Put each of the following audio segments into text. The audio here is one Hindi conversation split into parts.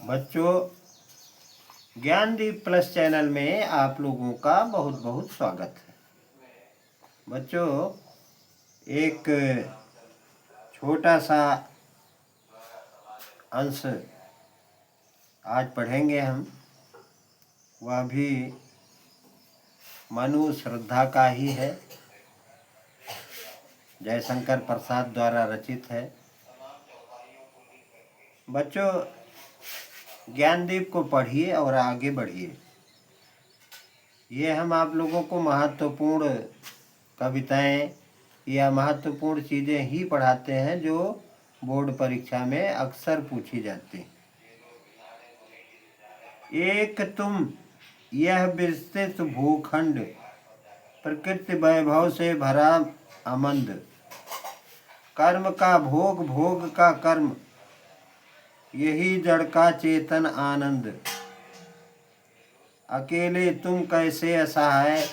बच्चों, ज्ञानदीप प्लस चैनल में आप लोगों का बहुत बहुत स्वागत है। बच्चों, एक छोटा सा अंश आज पढ़ेंगे हम। वह भी मनु श्रद्धा का ही है, जयशंकर प्रसाद द्वारा रचित है। बच्चों, ज्ञानदीप को पढ़िए और आगे बढ़िए। ये हम आप लोगों को महत्वपूर्ण कविताएं या महत्वपूर्ण चीज़ें ही पढ़ाते हैं जो बोर्ड परीक्षा में अक्सर पूछी जाती हैं। एक तुम यह विस्तृत भूखंड, प्रकृति वैभव से भरा अमंद, कर्म का भोग भोग का कर्म, यही जड़ का चेतन आनंद। अकेले तुम कैसे असहाय,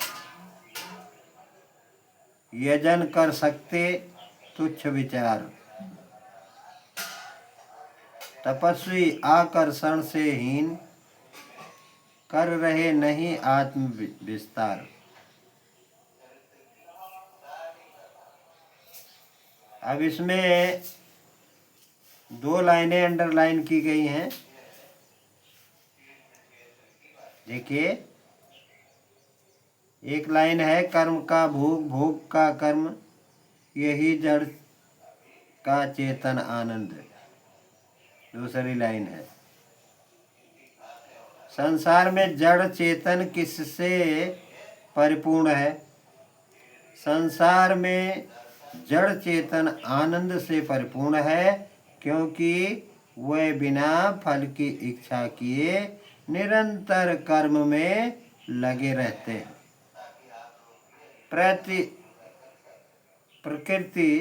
यजन कर सकते तुच्छ विचार। तपस्वी आकर्षण से हीन, कर रहे नहीं आत्म विस्तार। अब इसमें 2 लाइनें अंडरलाइन की गई हैं। देखिए, एक लाइन है कर्म का भोग भोग का कर्म, यही जड़ का चेतन आनंद। दूसरी लाइन है संसार में जड़ चेतन किससे परिपूर्ण है। संसार में जड़ चेतन आनंद से परिपूर्ण है, क्योंकि वह बिना फल की इच्छा किए निरंतर कर्म में लगे रहते हैं। प्रकृति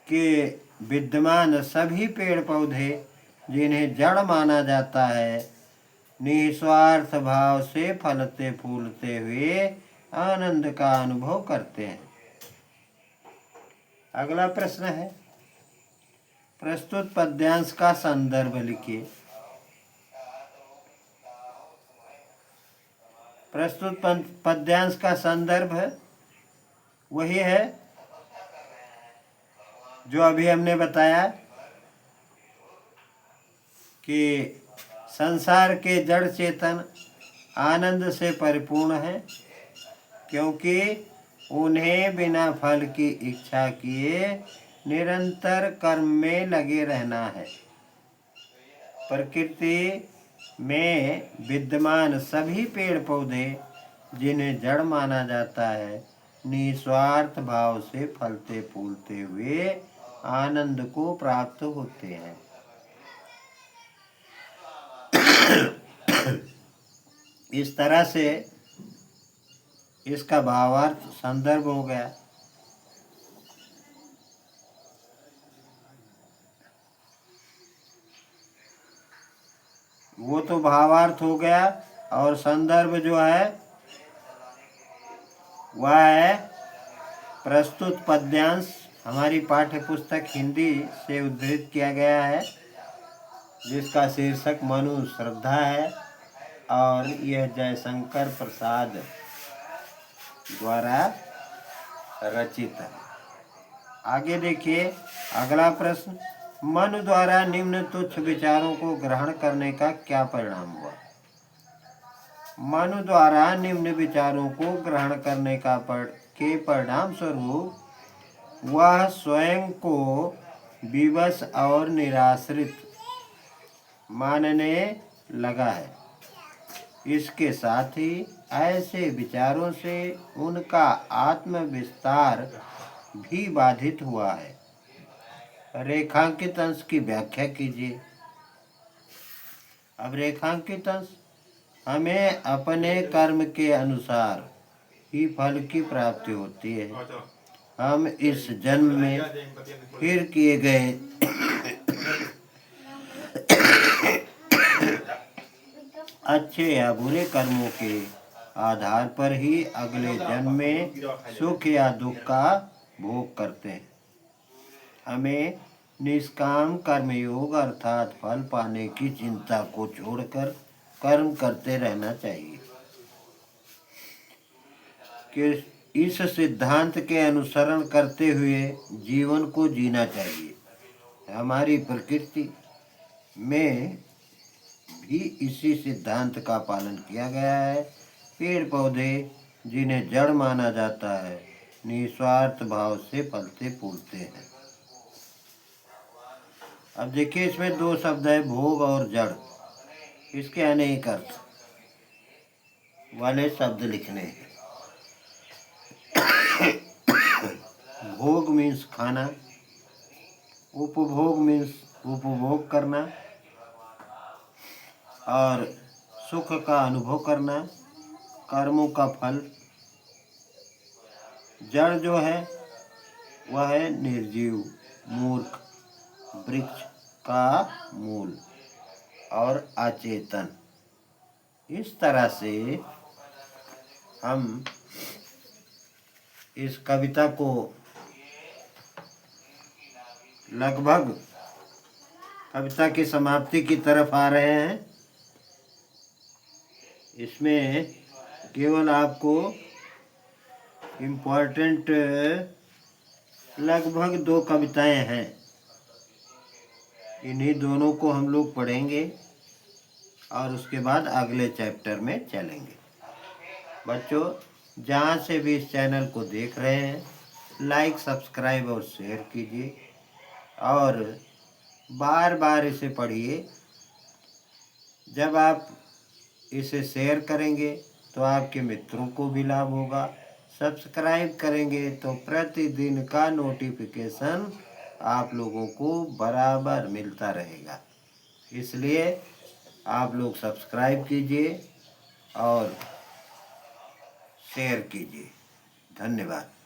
के विद्यमान सभी पेड़ पौधे जिन्हें जड़ माना जाता है, निस्वार्थ भाव से फलते फूलते हुए आनंद का अनुभव करते हैं। अगला प्रश्न है, प्रस्तुत पद्यांश का संदर्भ लिखिए। प्रस्तुत पद्यांश का संदर्भ वही है जो अभी हमने बताया कि संसार के जड़ चेतन आनंद से परिपूर्ण है, क्योंकि उन्हें बिना फल की इच्छा किए निरंतर कर्म में लगे रहना है। प्रकृति में विद्यमान सभी पेड़ पौधे जिन्हें जड़ माना जाता है, निस्वार्थ भाव से फलते फूलते हुए आनंद को प्राप्त होते हैं। इस तरह से इसका भावार्थ संदर्भ हो गया। वो तो भावार्थ हो गया, और संदर्भ जो है वह है प्रस्तुत पद्यांश। हमारी पाठ्य पुस्तक हिंदी से उद्धृत किया गया है, जिसका शीर्षक मनु श्रद्धा है, और यह जयशंकर प्रसाद द्वारा रचित है। आगे देखिए अगला प्रश्न, मनु द्वारा निम्न तुच्छ विचारों को ग्रहण करने का क्या परिणाम हुआ। मनु द्वारा निम्न विचारों को ग्रहण करने के परिणाम स्वरूप वह स्वयं को विवश और निराश्रित मानने लगा है। इसके साथ ही ऐसे विचारों से उनका आत्म विस्तार भी बाधित हुआ है। रेखांकित अंश की व्याख्या कीजिए। अब रेखांकित अंश, हमें अपने कर्म के अनुसार ही फल की प्राप्ति होती है। हम इस जन्म में फिर किए गए अच्छे या बुरे कर्मों के आधार पर ही अगले जन्म में सुख या दुख का भोग करते हैं। हमें निष्काम कर्मयोग अर्थात फल पाने की चिंता को छोड़कर कर्म करते रहना चाहिए। कि इस सिद्धांत के अनुसरण करते हुए जीवन को जीना चाहिए। हमारी प्रकृति में भी इसी सिद्धांत का पालन किया गया है। पेड़ पौधे जिन्हें जड़ माना जाता है, निस्वार्थ भाव से फलते फूलते हैं। अब देखिए, इसमें दो शब्द है, भोग और जड़। इसके अनेक अर्थ वाले शब्द लिखने हैं। भोग मीन्स खाना, उपभोग मीन्स उपभोग करना और सुख का अनुभव करना, कर्मों का फल। जड़ जो है वह है निर्जीव, मूर्ख, वृक्ष का मूल और अचेतन। इस तरह से हम इस कविता को लगभग कविता की समाप्ति की तरफ आ रहे हैं। इसमें केवल आपको इम्पोर्टेंट लगभग 2 कविताएं हैं, इन्हीं दोनों को हम लोग पढ़ेंगे और उसके बाद अगले चैप्टर में चलेंगे। बच्चों, जहाँ से भी इस चैनल को देख रहे हैं, लाइक, सब्सक्राइब और शेयर कीजिए और बार बार इसे पढ़िए। जब आप इसे शेयर करेंगे तो आपके मित्रों को भी लाभ होगा। सब्सक्राइब करेंगे तो प्रतिदिन का नोटिफिकेशन आप लोगों को बराबर मिलता रहेगा। इसलिए आप लोग सब्सक्राइब कीजिए और शेयर कीजिए। धन्यवाद।